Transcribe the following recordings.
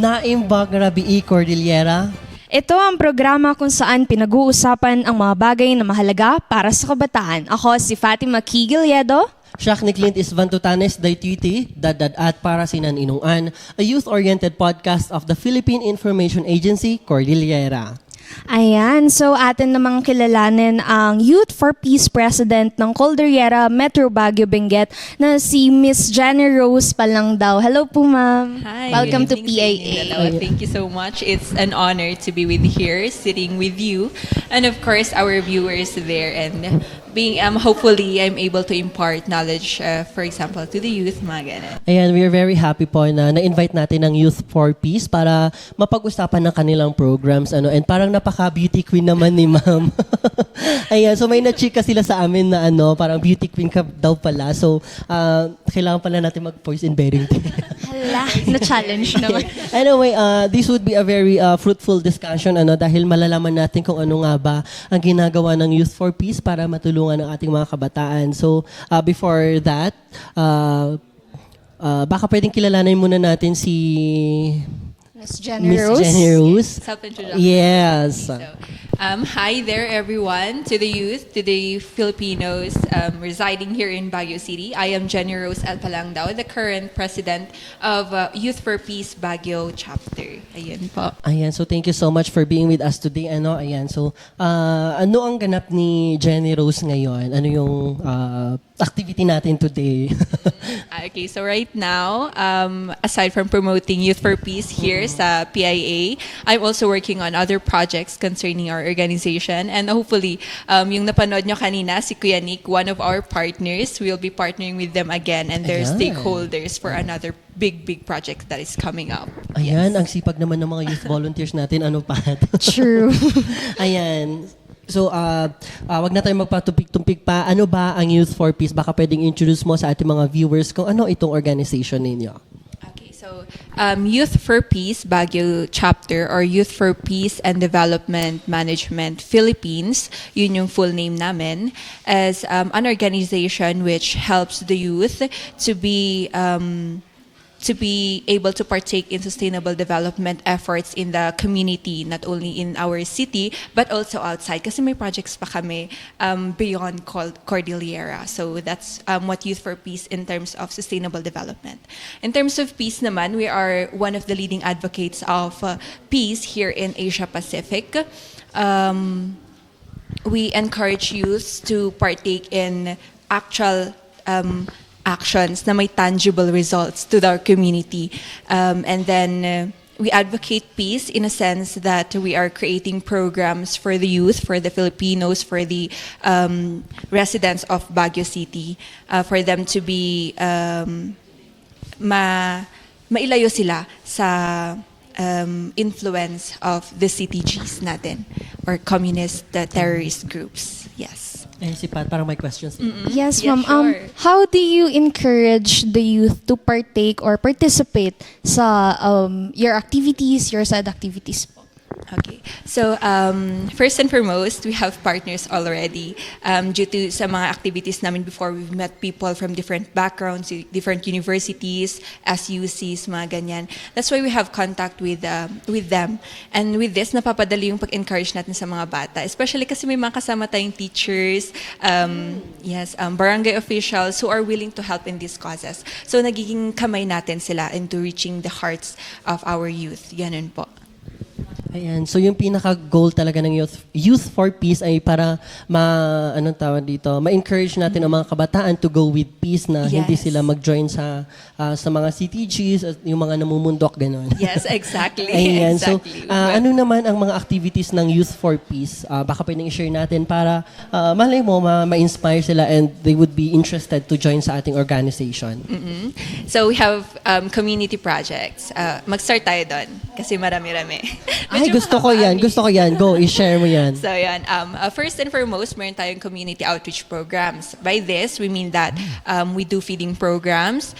Naimbag Rabii Cordillera. Ito ang programa kung saan pinag-uusapan ang mga bagay na mahalaga para sa kabataan. Ako si Fatima Kigiliedo. Siya ni Clint Isvantutanes Daituiti, Dadad at Para Sinan Inuan, a youth-oriented podcast of the Philippine Information Agency, Cordillera. Ayan, so atin namang kilalanin ang Youth for Peace President ng Cordillera Metro Baguio Benguet na si Miss Jenny Rose Palangdao. Hello po, ma'am. Hi. Welcome to good evening sa PIA. inyong dalawa. Thank you so much. It's an honor to be with here, sitting with you, and of course our viewers there. And being hopefully I'm able to impart knowledge, for example, to the youth, mga ganun. Ayan, we are very happy po na na-invite natin ang Youth for Peace para mapag-usapan ng kanilang programs. And parang napaka-beauty queen naman ni ma'am. Ayan, so may na-chika sila sa amin na parang beauty queen ka daw pala. So, kailangan pala natin mag-voice in bearing. Hala, na-challenge naman. Anyway, this would be a very fruitful discussion dahil malalaman natin kung ano nga ba ang ginagawa ng Youth for Peace para matulungan ng ating mga kabataan. So, before that, baka pwedeng kilalanin muna natin si Miss Jenny Miss Rose. Jenny Rose. Self-introduction. Yes. So, hi there, everyone, to the youth, to the Filipinos residing here in Baguio City. I am Jenny Rose L. Palangdao, the current president of Youth for Peace Baguio chapter. Ayun po. Ayan, so thank you so much for being with us today. Ayan, so ano ang ganap ni Jenny Rose ngayon? Ano yung activity natin today? Okay, so right now, aside from promoting Youth for Peace here sa PIA, I'm also working on other projects concerning our organization. And hopefully, yung napanood nyo kanina, si Kuya Nick, one of our partners, we'll be partnering with them again and their Ayan. stakeholders for another big project that is coming up. Ayan, Yes. ang sipag naman ng mga youth volunteers natin. Ano pa? True. Ayan. So, wag na tayo magpatumpik-tumpik pa. Ano ba ang Youth for Peace? Baka pwedeng introduce mo sa ating mga viewers kung ano itong organization ninyo. Okay, so Youth for Peace Baguio chapter or Youth for Peace and Development Management Philippines, yun yung full name namin, as an organization which helps the youth to be able to partake in sustainable development efforts in the community, not only in our city, but also outside. Kasi may projects pa kami beyond Cordillera. So that's what Youth for Peace in terms of sustainable development. In terms of peace naman, we are one of the leading advocates of peace here in Asia Pacific. We encourage youth to partake in actual actions na may tangible results to our community. And then we advocate peace in a sense that we are creating programs for the youth, for the Filipinos, for the residents of Baguio City, for them to be mailayo sila sa influence of the CTGs natin or communist terrorist groups. Yes. Si Pat, parang may questions. Yes, Yeah, ma'am. sure. How do you encourage the youth to partake or participate sa your activities, your side activities po? Okay. So, first and foremost, we have partners already. Due to sa mga activities namin before, we've met people from different backgrounds, different universities, SUCs, mga ganyan. That's why we have contact with them. And with this, napapadali yung pag-encourage natin sa mga bata. Especially kasi may mga kasama tayong teachers, barangay officials who are willing to help in these causes. So, nagiging kamay natin sila into reaching the hearts of our youth. Ganun po. Ayan, so yung pinaka-goal talaga ng Youth for Peace ay para ma-encourage natin ang mga kabataan to go with peace na hindi Yes. sila mag-join sa mga CTGs at yung mga namumundok, gano'n. Yes, exactly. Ayan, so Exactly. ano naman ang mga activities ng Youth for Peace? Baka pwedeng i-share natin para malay mo ma-inspire sila and they would be interested to join sa ating organization. So we have community projects. Mag-start tayo doon kasi marami-rami. Ay, gusto ko yan. Gusto ko yan. Go, i-share mo yan. So yan, first and foremost, meron tayong community outreach programs. By this, we mean that we do feeding programs,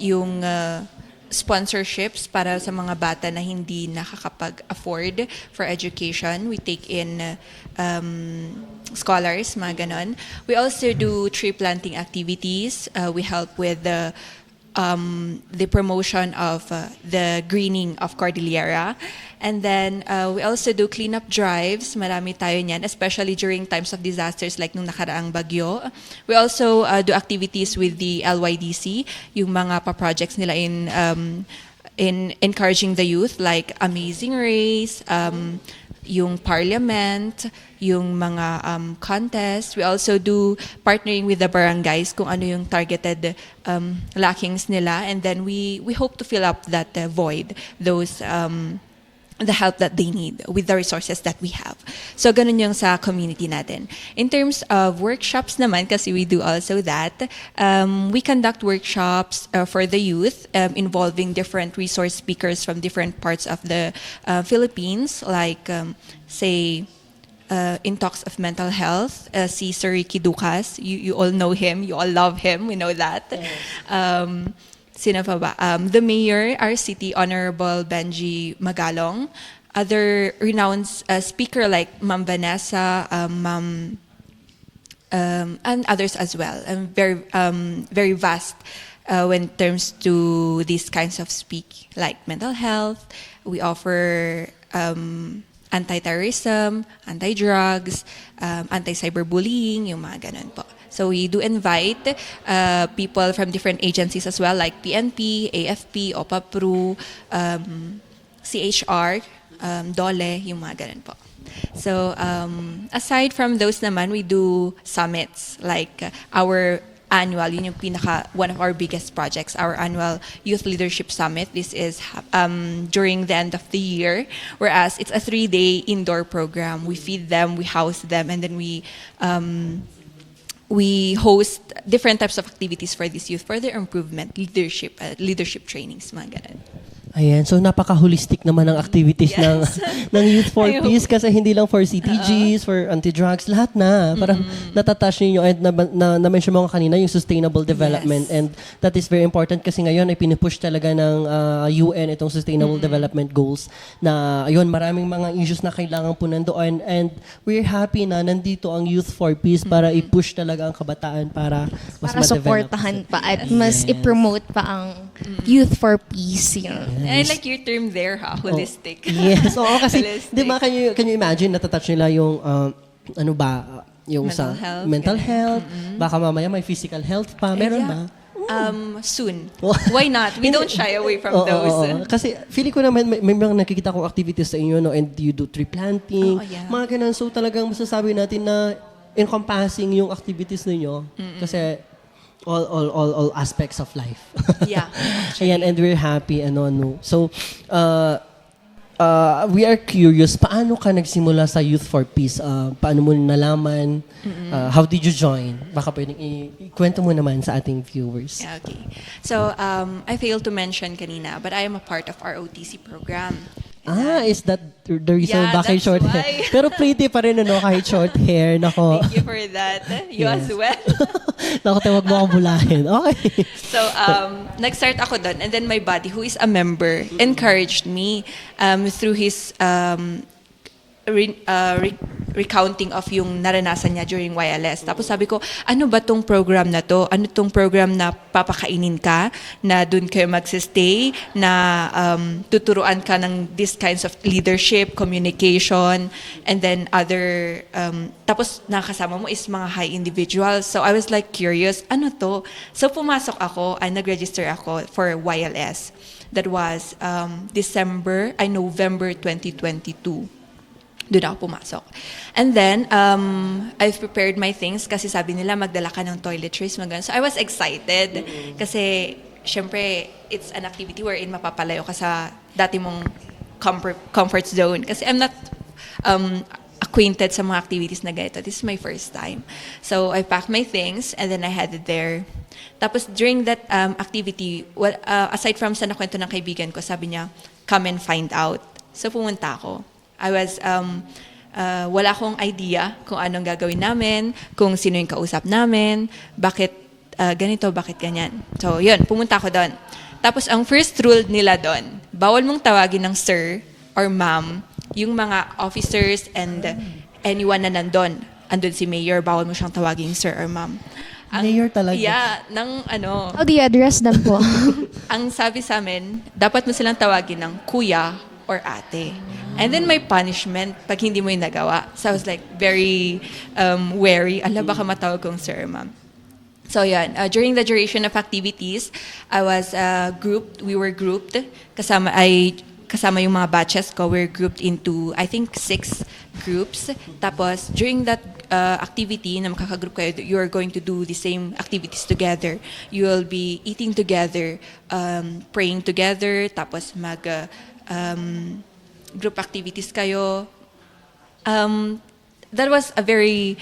yung sponsorships para sa mga bata na hindi nakakapag-afford for education. We take in scholars, mga ganon. We also do tree planting activities. We help with the the promotion of the greening of Cordillera. And then we also do cleanup drives. Marami tayo niyan, especially during times of disasters like nung nakaraang bagyo. We also do activities with the LYDC, yung mga pa-projects nila in encouraging the youth like Amazing Race, yung parliament, yung mga contests. We also do partnering with the barangays kung ano yung targeted lackings nila, and then we hope to fill up that void, those the help that they need with the resources that we have. So ganun yung sa community natin. In terms of workshops naman, kasi we do also that, we conduct workshops for the youth involving different resource speakers from different parts of the Philippines, like say in talks of mental health, si Sir Ricky Ducas, you all know him, you all love him, we know that. Sino pa ba? The mayor, our city, Honorable Benji Magalong. Other renowned speaker like Ma'am Vanessa, and others as well. Very vast when it comes to these kinds of speak, like mental health. We offer anti-terrorism, anti-drugs, anti-cyberbullying, yung mga ganun po. So we do invite people from different agencies as well, like PNP, AFP, OPAPRU, CHR, DOLE, yung mga ganun po. So aside from those naman, we do summits, like our annual, yun yung one of our biggest projects, our annual Youth Leadership Summit. This is during the end of the year, whereas it's a 3-day indoor program. We feed them, we house them, and then we host different types of activities for this youth for their improvement, leadership trainings, mga ganun. Ayan, so napaka-holistic naman ang activities ng Youth for Peace, kasi hindi lang for CTGs, for anti-drugs, lahat na. Parang natatouch ninyo, and na-mention mo nga kanina yung sustainable development, and that is very important kasi ngayon ay pinupush talaga ng UN itong sustainable development goals na ayun, maraming mga issues na kailangan po nandoon, and we're happy na nandito ang Youth for Peace para i-push talaga ang kabataan para mas Para ma-develop. supportahan pa at mas i-promote pa ang Youth for Peace. Yun. And I like your term there, holistic. Yes, oo, kasi, Holistic. di ba, can you imagine, natatouch nila yung, yung Mental sa health, mental ganun. health, baka mamaya may physical health pa, meron ba? Soon. Why not? We don't shy away from Oo, those. oo. Kasi feeling ko naman may mga nakikita kong activities sa inyo, no, and you do tree planting, Oo, yeah. mga ganun. So talagang masasabi natin na encompassing yung activities ninyo. Kasi all aspects of life. Yeah. Ayan, and we're happy, So, we are curious, paano ka nagsimula sa Youth for Peace? Paano mo nalaman? How did you join? Baka pwedeng ikwento mo naman sa ating viewers. Yeah, okay. So, I failed to mention kanina, but I am a part of our OTC program. Is that the reason Yeah, bakit that's short why. hair? Pero pretty pa rin, kahit short hair. Nako. Thank you for that. You Yes. as well. Nako, tawag mo akong bulahin. Okay. So, nag-start ako doon, and then my buddy, who is a member, encouraged me through his recounting of yung naranasan niya during YLS. Tapos sabi ko, ano ba tong program na to? Ano tong program na papakainin ka? Na dun kayo magsistay? Na tuturuan ka ng these kinds of leadership, communication, and then other... tapos nakasama mo is mga high individuals. So I was like curious, ano to? So pumasok ako, nag-register ako for YLS. That was November 2022. Doon ako pumasok. And then, I've prepared my things kasi sabi nila magdala ka ng toiletries, mga ganun. So I was excited kasi, syempre, it's an activity wherein mapapalayo ka sa dati mong comfort zone. Kasi I'm not acquainted sa mga activities na ganito. This is my first time. So I packed my things and then I headed there. Tapos during that activity, aside from sa nakwento ng kaibigan ko, sabi niya, come and find out. So pumunta ako. I was, wala akong idea kung anong gagawin namin, kung sino yung kausap namin, bakit ganito, bakit ganyan. So, yun, pumunta ako doon. Tapos, ang first rule nila doon, bawal mong tawagin ng sir or ma'am yung mga officers and anyone na nandun. andun si Mayor, bawal mo siyang tawaging sir or ma'am. Mayor talaga? Yeah, ng ano, How do you address them po? ang sabi sa amin, dapat mo silang tawagin ng kuya or ate. And then may punishment pag hindi mo yung nagawa. So I was like very wary. Ala, baka matawag kong sir, ma'am. So yan, during the duration of activities, I was grouped, we were grouped, kasama yung mga batches ko, we're grouped into, I think, 6 groups. Tapos, during that activity na makakagroup kayo, you are going to do the same activities together. You will be eating together, praying together, tapos group activities kayo. That was a very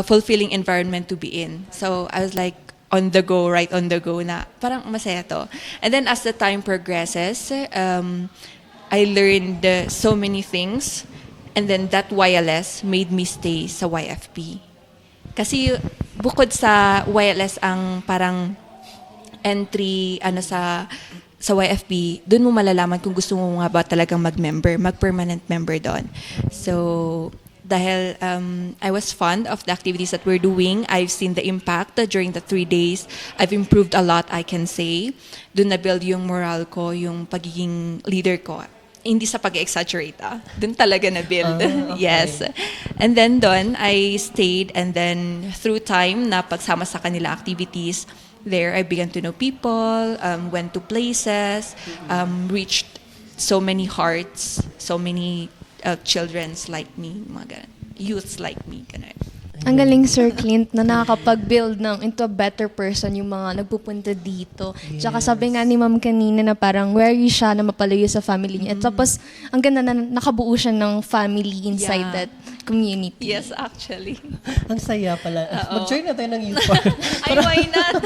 fulfilling environment to be in. So I was like on the go, right on the go na parang masaya to. And then as the time progresses, I learned so many things. And then that YLS made me stay sa YFP. Kasi bukod sa YLS ang parang entry sa YFP, doon mo malalaman kung gusto mo nga ba talagang mag-permanent member doon. So, dahil I was fond of the activities that we're doing, I've seen the impact during the 3 days. I've improved a lot, I can say. Doon na-build yung moral ko, yung pagiging leader ko. Hindi sa pag-exaggerate, Doon talaga na-build. Okay. Yes. And then doon, I stayed, and then through time, na pagsama sa kanila activities, there I began to know people, went to places, reached so many hearts, so many children's like me, mga ganun. Youths like me, ganun. Ang galing, Sir Clint, na nakakapag-build into a better person yung mga nagpupunta dito. Tsaka sabi nga ni Ma'am kanina na parang wary siya na mapalayo sa family niya. At tapos, ang ganda na nakabuo siya ng family inside Yeah. that community. Yes, actually. Ang saya pala. Oo. Mag-join na tayo ng youth park. Ay, why not?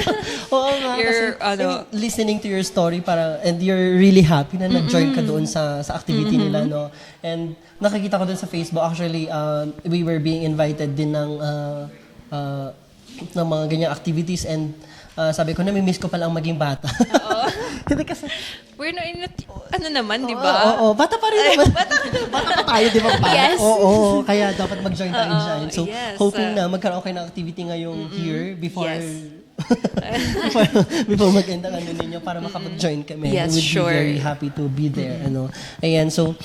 Oo nga, You're, kasi listening to your story and you're really happy na nag-join ka doon sa activity nila, no? And nakikita ko doon sa Facebook, actually, we were being invited din ng mga ganyang activities, and sabi ko, namimiss ko pala ang maging bata. Hindi kasi, We're not in ano naman, di ba? oo, bata pa rin naman. Bata pa tayo, di ba? Yes. Oo, kaya dapat mag-join tayo dyan. So, yes. hoping na magkaroon kayo ng activity ngayong year before Yes. before mag-end ang ano ninyo para makapag-join kami. Yes, We would sure. be very happy to be there. Ayan, so,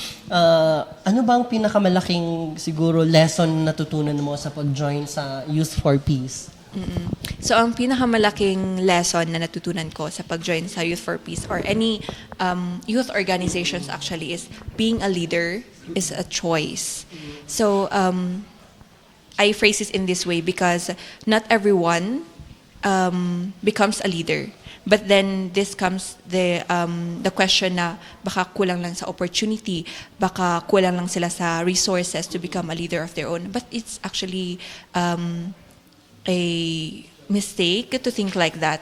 ano bang pinakamalaking siguro lesson na natutunan mo sa pag-join sa Youth for Peace? So, ang pinakamalaking lesson na natutunan ko sa pag-join sa Youth for Peace or any youth organizations actually is being a leader is a choice. So, I phrase this in this way because not everyone becomes a leader. But then this comes the question na baka kulang lang sa opportunity, baka kulang lang sila sa resources to become a leader of their own. But it's actually a mistake to think like that.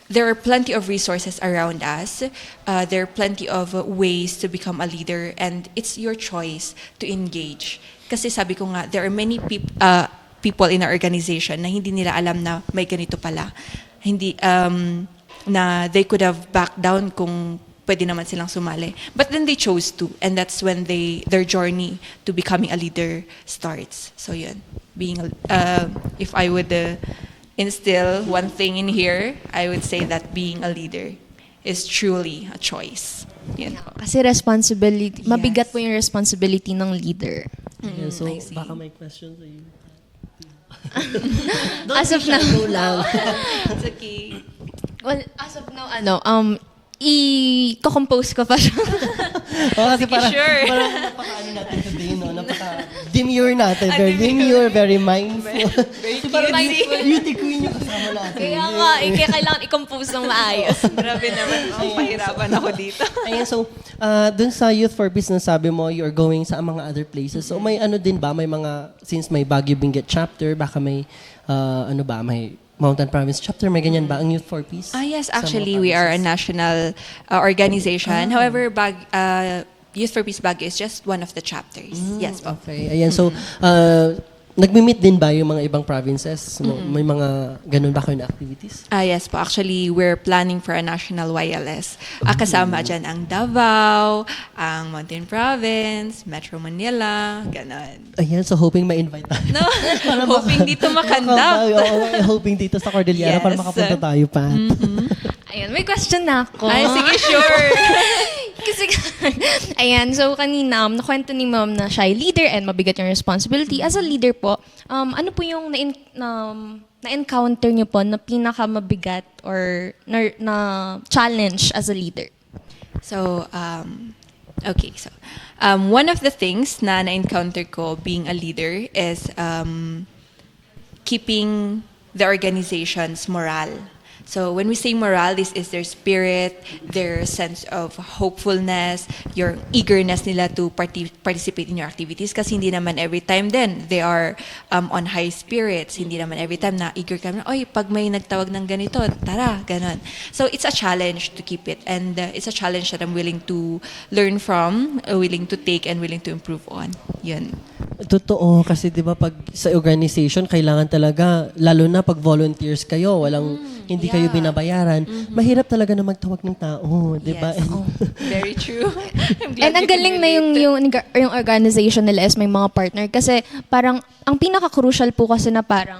There are plenty of resources around us. There are plenty of ways to become a leader, and it's your choice to engage. Kasi sabi ko nga, there are many people in our organization na hindi nila alam na may ganito pala. Hindi, na they could have backed down kung pwede naman silang sumali. But then they chose to, and that's when their journey to becoming a leader starts. So yun, if I would instill one thing in here, I would say that being a leader is truly a choice. Yun po. Kasi responsibility, mabigat Yes. po yung responsibility ng leader. Yeah, so, I see. baka may question sa iyo. As of now, Go lang. It's okay. well, as of now, i-compose ko pa siya. Kasi parang napaka-ano natin today, no? Napaka-demure natin. Very demure, very mindful. Very Parang cutesy. beauty queen yung kasama natin. Kaya nga, kaya kailangan i-compose ng maayos. Grabe naman, pahirapan ako dito. Ayan, so, dun sa Youth for Business, sabi mo, you're going sa mga other places. So, may ano din ba? May mga, since may Baguio Benguet chapter, baka may, may Mountain Province chapter, may ganyan ba ang Youth for Peace? Yes, Sa mga actually, we are a provinces? national organization. However, Youth for Peace Baguio is just one of the chapters. Yes po. Okay, ayan. So, nagmi-meet din ba yung mga ibang provinces? May mga ganun ba kayo na activities? Yes po. Actually, we're planning for a national YLS. Kasama dyan ang Davao, ang Mountain Province, Metro Manila, ganon. Ayan, so hoping ma-invite tayo. No? Hoping dito makandak. Oo, hoping dito sa Cordillera para Yes. makapunta tayo, Pat. Ayun, may question na ako. Ay, sige, sure. Kasi, ayan, so kanina, nakwento ni ma'am na siya ay leader and mabigat yung responsibility. As a leader po, ano po yung na-encounter niyo po na pinakamabigat or na challenge as a leader? So, okay. So, one of the things na na-encounter ko being a leader is keeping the organization's morale. So when we say morale, this is their spirit, their sense of hopefulness, your eagerness nila to participate in your activities. Kasi hindi naman every time then they are on high spirits. Hindi naman every time na eager kami, oy, pag may nagtawag ng ganito, tara, ganon. So it's a challenge to keep it. And it's a challenge that I'm willing to learn from, willing to take, and willing to improve on. Yun. Totoo, kasi di ba pag sa organization, kailangan talaga, lalo na pag volunteers kayo, hindi kayo binabayaran, mahirap talaga na magtawag ng tao, di ba? Yes. Very true. I'm glad And ang you can galing na relate. yung organization nila is may mga partner. Kasi parang, ang pinaka-crucial po kasi na parang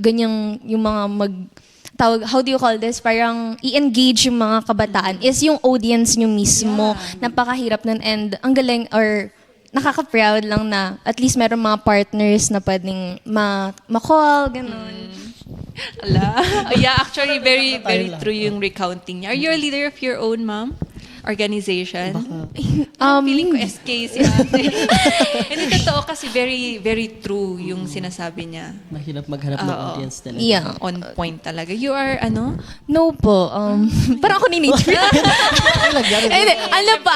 ganyang yung mga tawag, how do you call this? Parang i-engage yung mga kabataan is yung audience nyo mismo. Napakahirap nun and ang galing or nakaka-proud lang na at least meron mga partners na pwedeng ma-call, ganun. Ala. Yeah, actually, very true yung recounting niya. Are you a leader of your own, ma'am? Organization? Feeling ko SK si ate. Hindi totoo kasi very true yung sinasabi niya. Mahirap maghanap ng audience talaga. Yeah. On point talaga. You are, ano? No po. Parang ako ni nature. Hindi, ano pa,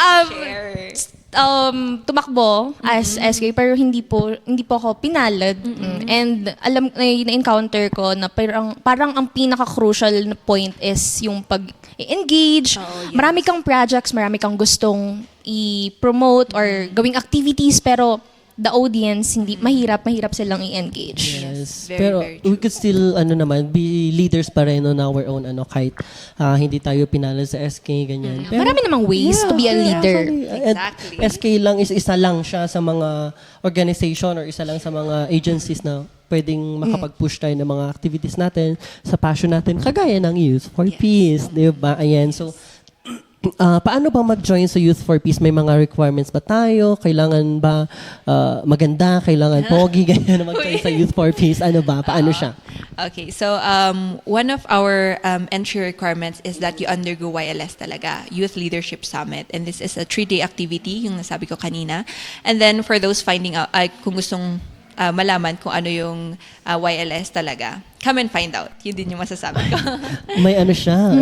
tumakbo as SK pero hindi po ako pinalad. And na-encounter ko na parang ang pinaka-crucial na point is yung pag-engage. Yes. Marami kang projects, marami kang gustong i-promote or gawing activities pero the audience mahirap silang i-engage. Yes. Very, Pero very we could still be leaders pa rin on our own kahit hindi tayo pinalad sa SK ganyan. Pero, Marami namang ways to be a leader. And Exactly. SK lang is isa lang siya sa mga organization or isa lang sa mga agencies na pwedeng makapag-push tayo ng mga activities natin sa passion natin kagaya ng Youth for Peace, di ba? Ayan. So paano ba mag-join sa Youth for Peace? May mga requirements ba tayo? Kailangan ba maganda? Kailangan pogi? Ganyan na mag-join sa Youth for Peace? Ano ba? Paano siya? Okay, so one of our entry requirements is that you undergo YLS talaga, Youth Leadership Summit. And this is a 3-day activity, yung nasabi ko kanina. And then for those finding out, kung gustong malaman kung ano yung YLS talaga, come and find out. Yun din yung masasabi ko. May ano siya.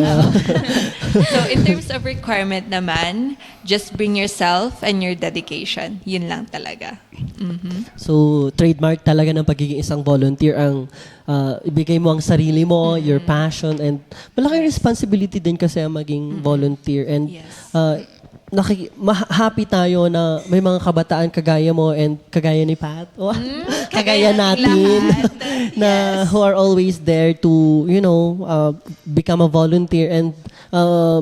So in terms of requirement naman, just bring yourself and your dedication. Yun lang talaga. So, trademark talaga ng pagiging isang volunteer ang ibigay mo ang sarili mo, your passion, and malaking responsibility din kasi ang maging volunteer. And Yes. happy tayo na may mga kabataan kagaya mo and kagaya ni Pat. Kagaya natin na who are always there to, become a volunteer. And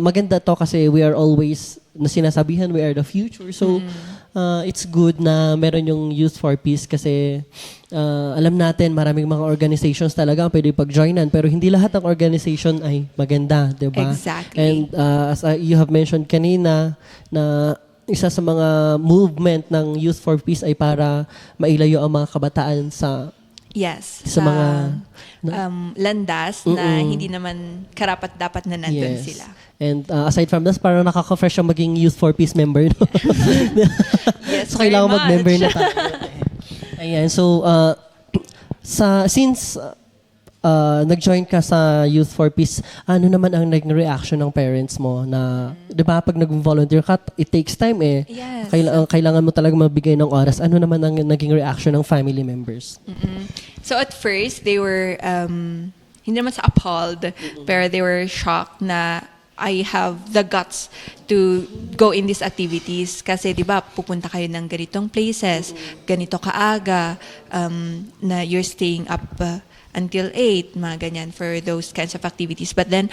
maganda to kasi we are always, na sinasabihan, we are the future. So, it's good na meron yung Youth for Peace kasi alam natin maraming mga organizations talaga ang pwede pag-joinan pero hindi lahat ng organization ay maganda, di ba? Exactly. And as you have mentioned kanina na isa sa mga movement ng Youth for Peace ay para mailayo ang mga kabataan sa Yes. Sa mga, landas na hindi naman karapat-dapat na nandun sila. And aside from this, parang nakaka-fresh ang maging Youth for Peace member. No? Yes, So, very kailangan much. mag-member na tayo. Ayan, so, since nag-join ka sa Youth for Peace, ano naman ang naging reaction ng parents mo na, di ba, pag nag-volunteer ka, it takes time eh. Yes. Kailangan mo talaga mabigay ng oras. Ano naman ang naging reaction ng family members? So at first, they were, hindi naman sa appalled, pero they were shocked na I have the guts to go in these activities. Kasi di ba, pupunta kayo ng ganitong places, ganito kaaga, na you're staying up until 8, mga ganyan, for those kinds of activities. But then,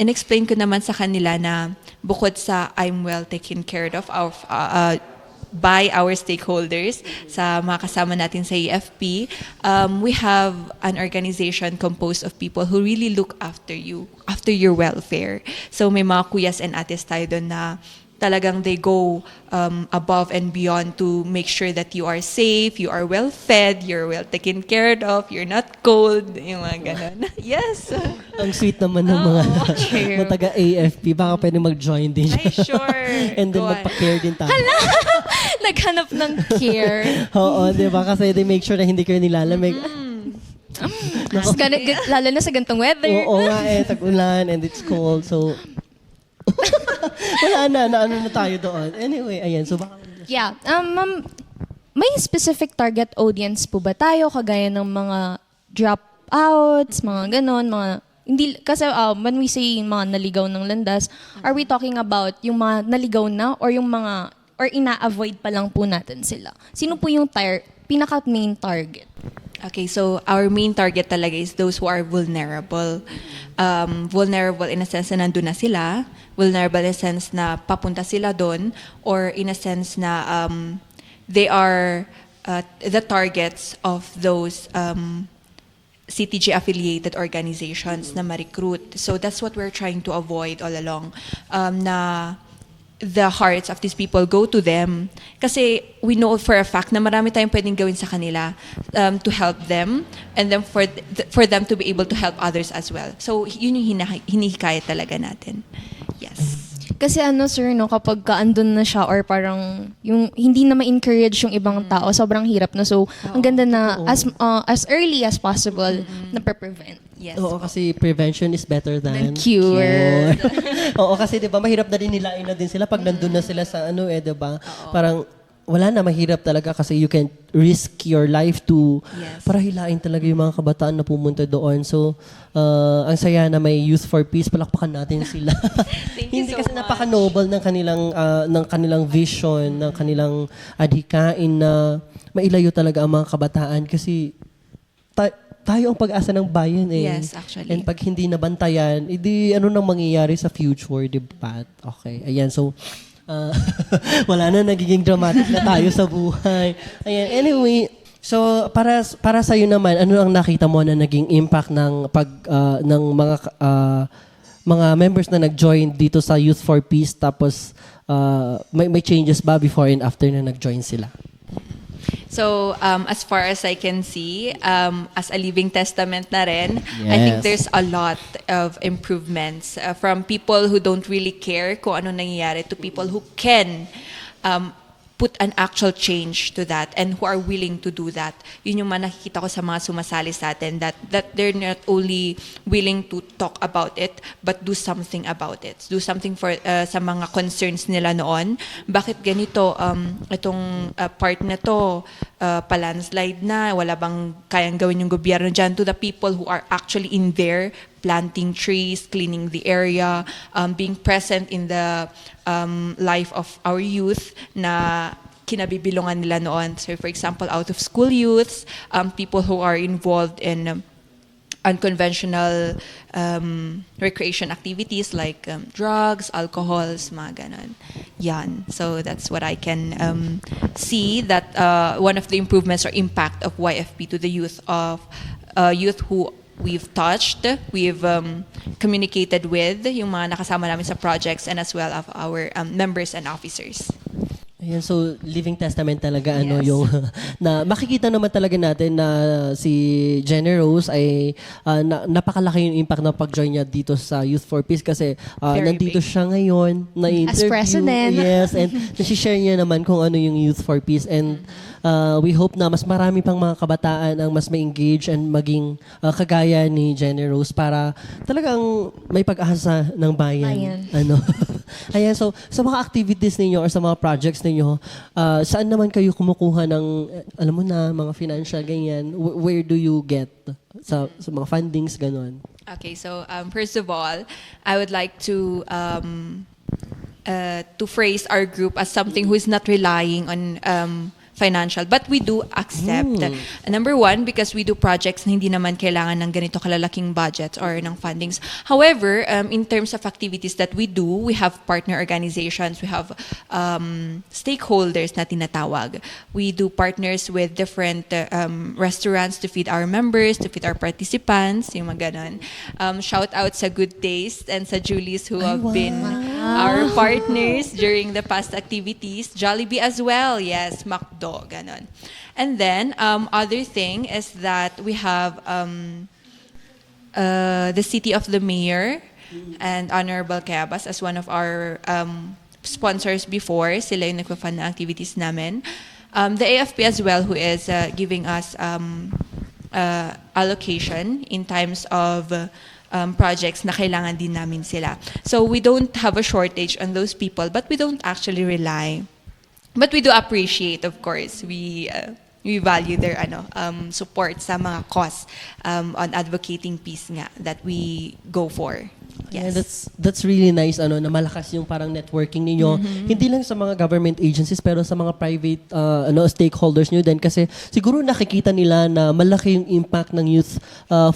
in-explain ko naman sa kanila na bukod sa I'm well taken care of by our stakeholders, sa mga kasama natin sa EFP, we have an organization composed of people who really look after you, after your welfare. So may mga kuyas and ates tayo doon na talagang they go above and beyond to make sure that you are safe, you are well fed, you're well taken care of, you're not cold, yung mga ganun. Yes. Ang sweet naman ng mga true. mga taga-AFP. Baka pwede mag-join din siya. Ay, sure. And then Go on. magpa-care din tayo. Naghanap ng care. Oo, di ba? Kasi they make sure na hindi kayo nilalamig. Lalo na sa gantong weather. Oo nga tag-ulan and it's cold. So, wala na ano na tayo doon. Anyway, ayan. So, baka... Yeah. Ma'am, may specific target audience po ba tayo? Kagaya ng mga dropouts, mga ganon, mga... Hindi, kasi when we say mga naligaw ng landas, are we talking about yung mga naligaw na or yung mga... or ina-avoid pa lang po natin sila? Sino po yung pinaka-main target? Okay, so our main target talaga is those who are vulnerable. Vulnerable in a sense na nandun na sila, vulnerable in a sense na papunta sila doon, or in a sense na they are the targets of those CTG-affiliated organizations na ma-recruit. So that's what we're trying to avoid all along, na the hearts of these people go to them. Kasi we know for a fact na marami tayong pwedeng gawin sa kanila to help them, and then for them to be able to help others as well. So yun yung hinihikayat talaga natin. Yes. Kasi sir, kapag andun na siya or parang yung hindi na ma-encourage yung ibang tao, sobrang hirap na. So, ang ganda na as early as possible na prevent. Yes. Oo, kasi prevention is better than Cure. Oo, kasi 'di ba mahirap na din nilain na din sila pag nandun na sila sa 'di ba? Parang wala na, mahirap talaga kasi you can risk your life to para hilain talaga yung mga kabataan na pumunta doon. So, ang saya na may Youth for Peace, palakpakan natin sila. Thank you Hindi so kasi much. napaka-noble ng kanilang vision, ng kanilang adhikain na mailayo talaga ang mga kabataan kasi tayo ang pag-asa ng bayan eh. Yes, actually. And pag hindi nabantayan, edi ano nang mangyayari sa future, di ba? Okay, ayan. So, wala na, nagiging dramatic na tayo sa buhay. Ayan, anyway, so para sa iyo naman, ano ang nakita mo na naging impact ng ng mga members na nag-join dito sa Youth for Peace, tapos may changes ba before and after na nag-join sila? So, as far as I can see, as a living testament na rin, I Yes. think there's a lot of improvements from people who don't really care kung ano nangyayari to people who can put an actual change to that and who are willing to do that. Yun yung nakikita ko sa mga sumasali sa atin, that they're not only willing to talk about it, but do something about it. Do something for sa mga concerns nila noon. Bakit ganito? Itong part na to, pa-landslide na, wala bang kayang gawin yung gobyerno dyan, to the people who are actually in there, planting trees, cleaning the area, being present in the life of our youth na kinabibilungan nila noon. So for example, out of school youths, people who are involved in unconventional recreation activities like drugs, alcohols, mga ganon. Yan. So that's what I can see, that one of the improvements or impact of YFP to the youth of youth who we've touched, we've communicated with, yung mga nakasama namin sa projects, and as well of our members and officers. Ayan, so living testament talaga Yes. yung na makikita naman talaga natin na si Jenny Rose ay napakalaki yung impact ng pag-join niya dito sa Youth for Peace kasi Very nandito big. siya ngayon na interview. president. Yes, and nasi-share niya naman kung ano yung Youth for Peace, and we hope na mas marami pang mga kabataan ang mas ma-engage and maging kagaya ni Jenny Rose para talagang may pag-asa ng bayan. Bayan. Ayan, so sa mga activities ninyo or sa mga projects ninyo, saan naman kayo kumukuha ng, alam mo na, mga financial, ganyan? Where do you get sa mga fundings, ganon? Okay, so first of all, I would like to phrase our group as something who is not relying on financial, but we do accept. Number one, because we do projects na hindi naman kailangan ng ganito kalalaking budgets or ng fundings. However, in terms of activities that we do, we have partner organizations, we have stakeholders na tinatawag. We do partners with different restaurants to feed our members, to feed our participants, yung mga ganon. Shout out sa Good Taste and sa Julie's who have been our partners during the past activities. Jollibee as well, yes, McDo, ganon. And then, other thing is that we have the City of the Mayor and Honorable Cabas as one of our sponsors before. Sila yung nagpa-fund ng activities namin. The AFP as well, who is giving us allocation in times of projects na kailangan din namin sila. So we don't have a shortage on those people, but we don't actually rely. But we do appreciate, of course. We value their support sa mga cause on advocating peace nga that we go for. Yeah, Yes. that's really nice na malakas yung parang networking ninyo. Hindi lang sa mga government agencies pero sa mga private stakeholders niyo din kasi siguro nakikita nila na malaki yung impact ng Youth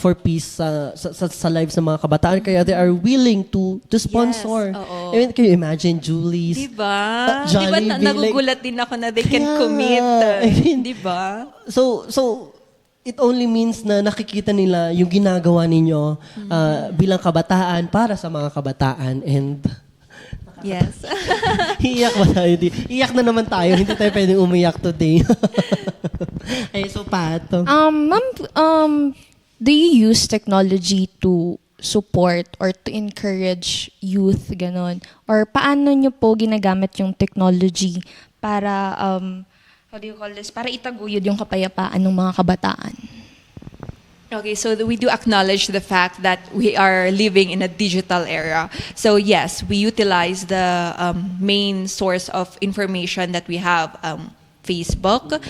for Peace sa lives ng mga kabataan kaya they are willing to sponsor. Yes, oo. I mean, can you imagine Julie's? Diba? Jollibee, Nagugulat din ako na they can Kaya commit. nga. I mean, Diba? So it only means na nakikita nila yung ginagawa ninyo bilang kabataan para sa mga kabataan and Yes. iiyak ba tayo? Iiyak na naman tayo. Hindi tayo pwedeng umiyak today. Ay, so Pato. Ma'am, do you use technology to support or to encourage youth, ganon? Or paano nyo po ginagamit yung technology para, how do you call this? Para itaguyod yung kapayapaan ng mga kabataan? Okay, so we do acknowledge the fact that we are living in a digital era. So yes, we utilize the main source of information that we have, Facebook,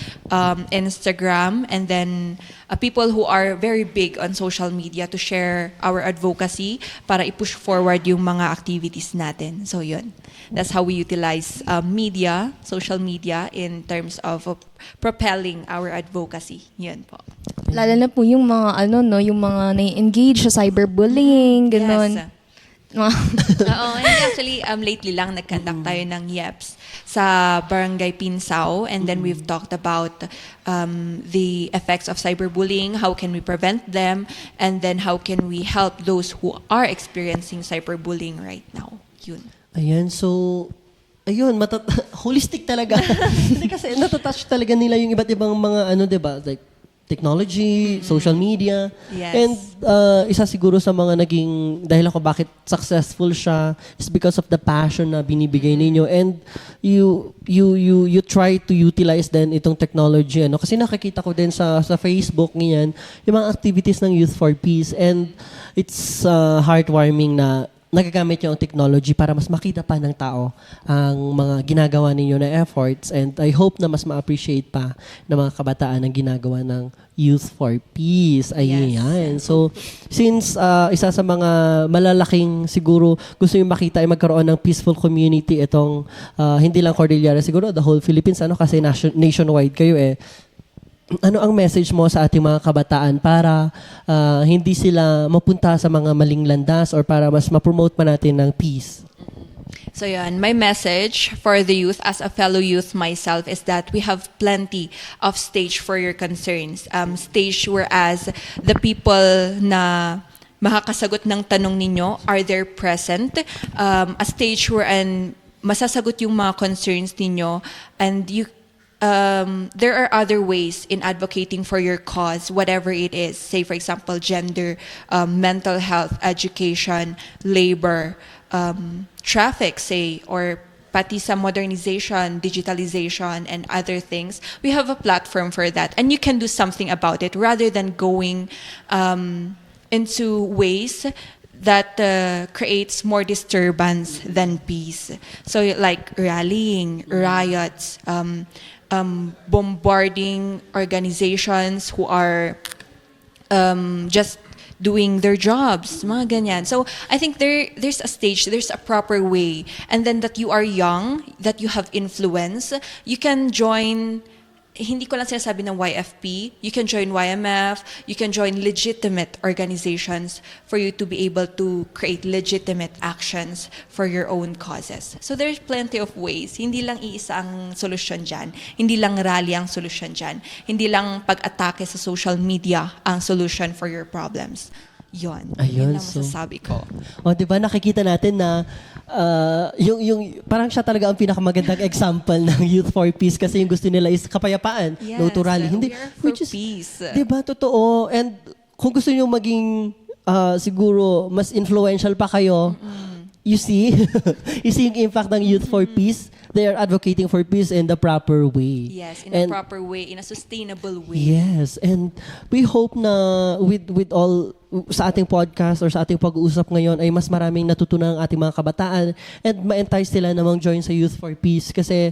Instagram, and then people who are very big on social media to share our advocacy para i-push forward yung mga activities natin. So yun, that's how we utilize media, social media in terms of propelling our advocacy. Yun po. Lalo na po yung mga, yung mga na-engage sa cyberbullying, ganon. Yes. Oo, and actually, lately lang nag-conduct tayo ng YEPs sa Barangay Pinsao, and then we've talked about the effects of cyberbullying, how can we prevent them, and then how can we help those who are experiencing cyberbullying right now. Yun. Ayan, so ayun, holistic talaga. Hindi kasi natatouch talaga nila yung iba't ibang mga diba, like technology, social media. Yes. And isa siguro sa mga naging dahil ako bakit successful siya is because of the passion na binibigay ninyo and you try to utilize then itong technology kasi nakikita ko din sa Facebook niyan yung mga activities ng Youth for Peace and it's heartwarming na nagagamit yung technology para mas makita pa ng tao ang mga ginagawa ninyo na efforts and I hope na mas ma-appreciate pa ng mga kabataan ang ginagawa ng Youth for Peace. Ayan. Yes. So, since isa sa mga malalaking siguro gusto nyo makita ay magkaroon ng peaceful community itong hindi lang Cordillera, siguro the whole Philippines kasi nationwide kayo ano ang message mo sa ating mga kabataan para hindi sila mapunta sa mga maling landas or para mas ma-promote pa natin ng peace? So yun, my message for the youth as a fellow youth myself is that we have plenty of stage for your concerns. Stage whereas the people na makakasagot ng tanong ninyo are there present. A stage wherein masasagot yung mga concerns ninyo and there are other ways in advocating for your cause, whatever it is. Say, for example, gender, mental health, education, labor, traffic, say, or pati sa modernization, digitalization, and other things. We have a platform for that. And you can do something about it rather than going into ways that creates more disturbance than peace. So like rallying, riots, bombarding organizations who are just doing their jobs, mga ganyan. So I think there's a stage, there's a proper way, and then that you are young, that you have influence, you can join. Hindi ko lang sinasabi ng YFP, you can join YMF, you can join legitimate organizations for you to be able to create legitimate actions for your own causes. So there's plenty of ways. Hindi lang iisa ang solusyon dyan. Hindi lang rally ang solusyon dyan. Hindi lang pag-atake sa social media ang solution for your problems. Yun. Ayun, Yun lang masasabi ko. O, di ba, nakikita natin na yung parang siya talaga ang pinakamagandang example ng Youth for Peace kasi yung gusto nila is kapayapaan, no to rally. Hindi, we are for peace. Di ba, totoo. And kung gusto niyo maging siguro mas influential pa kayo, you see, you see yung impact ng Youth for Peace. They are advocating for peace in the proper way. Yes, in a proper way, in a sustainable way. Yes, and we hope na with all sa ating podcast or sa ating pag-uusap ngayon ay mas maraming natutunan ang ating mga kabataan and ma-entice sila namang join sa Youth for Peace kasi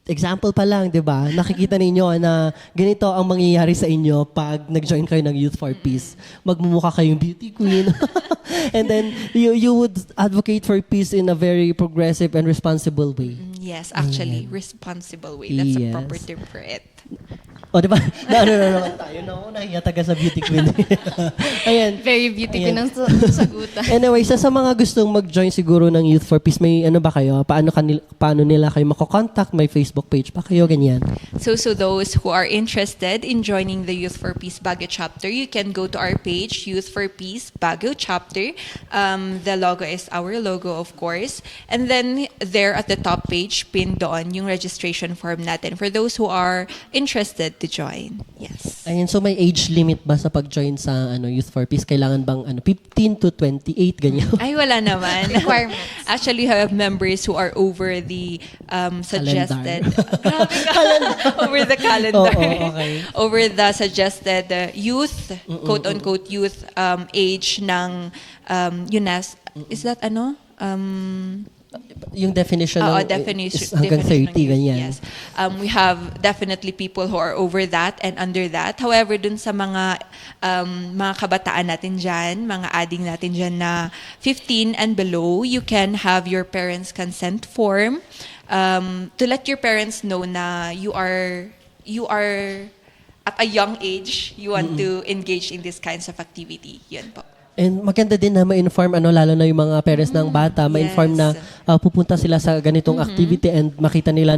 example pa lang, 'di ba? Nakikita ninyo na ganito ang mangyayari sa inyo pag nag-join kayo ng Youth for Peace. Magmumukha kayong beauty queen. And then you would advocate for peace in a very progressive and responsible way. Yes, actually, responsible way. That's a proper Yes. term for it. O, di ba? Ano naman tayo? No, nahiya taga sa beauty queen. Ayan. Very beauty ko Ayan. ng sagutan. Anyway, sa mga gustong mag-join siguro ng Youth for Peace, may ano ba kayo? Paano nila kayo makokontakt? May Facebook page pa kayo? Ganyan. So those who are interested in joining the Youth for Peace Baguio chapter, you can go to our page, Youth for Peace Baguio chapter. The logo is our logo, of course. And then there at the top page, pinned doon yung registration form natin for those who are interested to join. Yes. Ayan, so may age limit ba sa pag-join sa Youth for Peace? Kailangan bang 15 to 28, ganyan? Ay, wala naman. Requirements. Actually, we have members who are over the suggested... Grabe ka. Over the calendar. Oo, okay. Over the suggested youth, quote-unquote youth age ng UNESCO. Is that ano? Yung definition Definition, is hanggang definition 30, ng youth, ganyan. Yes. We have definitely people who are over that and under that. However, dun sa mga kabataan natin dyan, mga adding natin dyan na 15 and below, you can have your parents' consent form to let your parents know na you are at a young age, you want to engage in these kinds of activity. Yun po. And maganda din na ma-inform, lalo na yung mga parents ng bata, ma-inform na pupunta sila sa ganitong activity and makita nila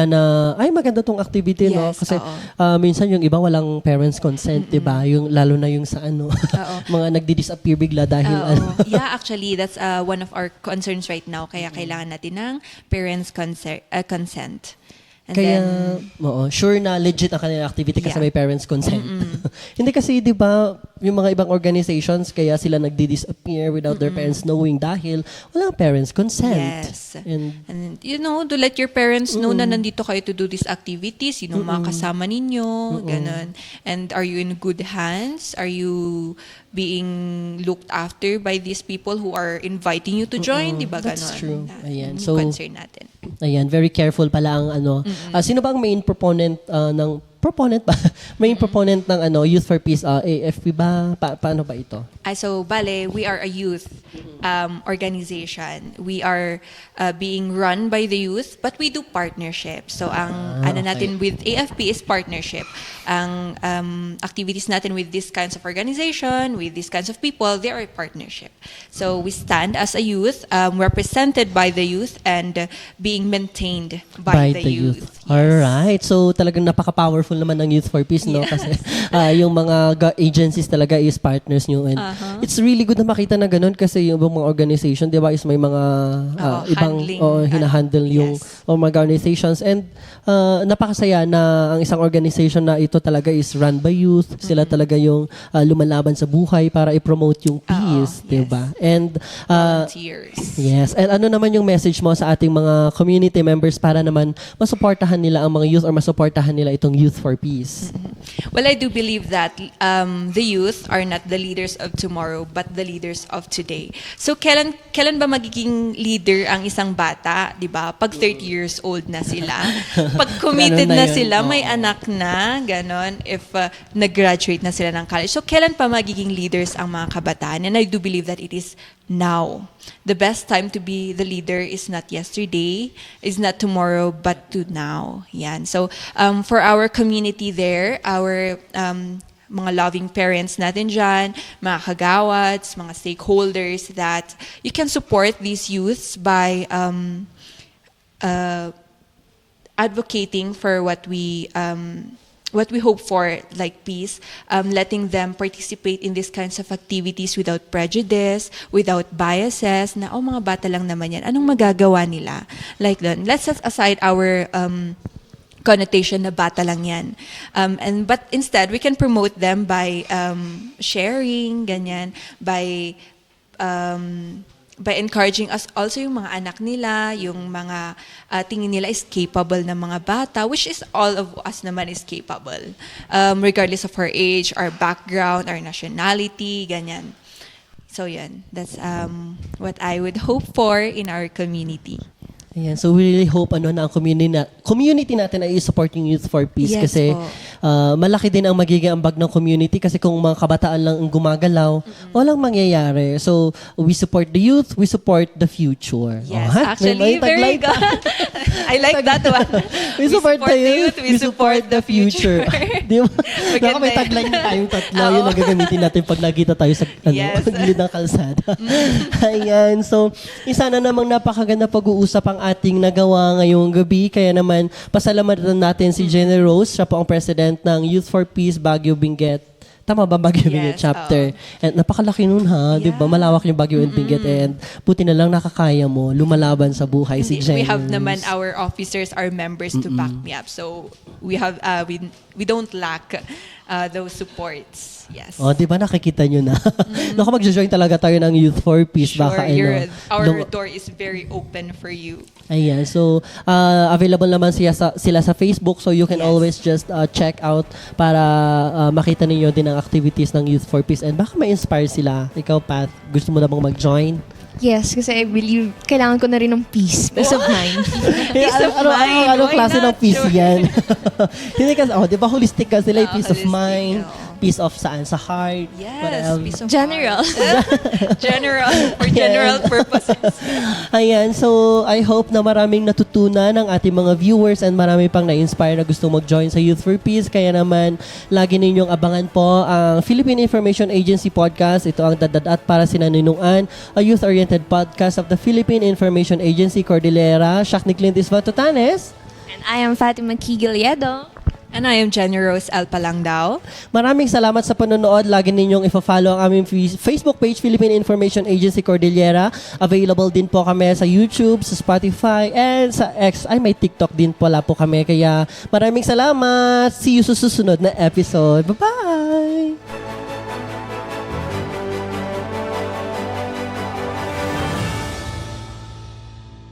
na ay maganda tong activity, no? Yes, Kasi oo. minsan yung iba walang parents consent, 'di ba? Yung lalo na yung sa mga nagdi-disappear bigla dahil Yeah, actually that's one of our concerns right now, kaya kailangan natin ng parents consent. And kaya, then, sure na legit ang kanilang activity kasi Yeah. may parents consent. Hindi kasi, di ba, yung mga ibang organizations, kaya sila nagdi-disappear without their parents knowing dahil walang parents consent. Yes. And, To let your parents know na nandito kayo to do these activities, yung mga kasama ninyo, ganun. And are you in good hands? Are you being looked after by these people who are inviting you to join? Di ba ganun? That's true. Ayan. Yung So, concern natin. ayan, very careful pala ang sino ba ang main proponent main proponent ng Youth for Peace? AFP ba? Paano ba ito? So, bale, we are a youth organization. We are being run by the youth, but we do partnership. So, ang okay. natin with AFP is partnership. Ang activities natin with these kinds of organization, with these kinds of people, they are a partnership. So, we stand as a youth, represented by the youth, and being maintained by the youth. Yes. Alright. So, talagang napaka-powerful naman ng Youth for Peace, no? Kasi yung mga agencies talaga is partners nyo. And it's really good na makita na ganun kasi yung mga organization, di ba, is may mga ibang hinahandle yung mga organizations. And napakasaya na ang isang organization na ito talaga is run by youth. Sila talaga yung lumalaban sa buhay para i-promote yung peace, di ba? And Volunteers. yes. And ano naman yung message mo sa ating mga community members para naman masuportahan nila ang mga youth or masuportahan nila itong Youth for Peace? Well, I do believe that the youth are not the leaders of tomorrow, but the leaders of today. So, kailan ba magiging leader ang isang bata, di ba? Pag 30 years old na sila. Pag committed Ganun na na yun. sila, may Oo. anak na, ganon, if nag-graduate na sila ng college. So, kailan pa magiging leaders ang mga kabataan? And I do believe that it is now. The best time to be the leader is not yesterday, is not tomorrow, but to now. Yan. So, for our community there, our mga loving parents natin dyan, mga kagawats, mga stakeholders, that you can support these youths by advocating for what we hope for, like peace, letting them participate in these kinds of activities without prejudice, without biases, na, mga bata lang naman yan, anong magagawa nila? Like that. Let's set aside our connotation na bata lang yan. But instead, we can promote them by sharing, ganyan, by encouraging us also yung mga anak nila, yung mga tingin nila is capable na mga bata, which is all of us naman is capable. Regardless of our age, our background, our nationality, ganyan. So yan, that's what I would hope for in our community. Ayan, so we really hope na ang community natin ay support yung Youth for Peace Yes kasi po. malaki din ang magiging ambag ng community kasi kung mga kabataan lang ang gumagalaw, walang mangyayari. So, we support the youth, we support the future. Yes, Ha? actually, May very taglay pa. good. I like that one. We support the youth, we support the future. Di ba? Maganda Baka may yan. tagline tayong tatlo, Oo. yun ang gagamitin natin pag nakita tayo sa Yes. gilid ng kalsada. Ayan, so isa na namang napakaganda pag-uusap ang ating nagawa ngayong gabi. Kaya naman, pasalamatan natin si Jenny Rose, siya po ang president ng Youth for Peace Baguio Benguet. Tama ba, Baguio Benguet Yes, chapter? And napakalaki nun ha, di ba? Yeah. Malawak yung Baguio and Benguet and buti na lang nakakaya mo lumalaban sa buhay si Jenny We have Rose. naman our officers, our members to back me up. So we have we don't lack those supports. Yes. Oh, di ba nakikita nyo na? Naku, mag-join talaga tayo ng Youth for Peace. Sure, Baka, our door is very open for you. Ayan, so available naman sila sa Facebook, so you can Yes. always just check out para makita ninyo din ang activities ng Youth for Peace and baka ma-inspire sila. Ikaw, Pat, gusto mo na bang mag-join? Yes, kasi I believe kailangan ko na rin ng peace of mind. Peace of mind, Anong why klase ng not? peace Sure. yan? Hindi kasi, di ba holistic ka sila, Oo, peace of holistic, mind, oo. peace of saan? Sa heart? What Yes, else? piece of General. heart. General, for general purposes. Ayan, so I hope na maraming natutunan ng ating mga viewers and marami pang na-inspire na gusto mag-join sa Youth for Peace. Kaya naman, lagi ninyong abangan po ang Philippine Information Agency Podcast. Ito ang Dadadat para Sinaninungan, a youth-oriented podcast of the Philippine Information Agency Cordillera. Siak ni Clint Isvatotanes. And I am Fatima Kigiliedo. And I am Jenny Rose Alpalangdao. Maraming salamat sa panonood. Lagi ninyong ifa-follow ang aming Facebook page, Philippine Information Agency Cordillera. Available din po kami sa YouTube, sa Spotify, and sa X. Ay, may TikTok din pala po kami. Kaya maraming salamat. See you sa susunod na episode. Bye-bye!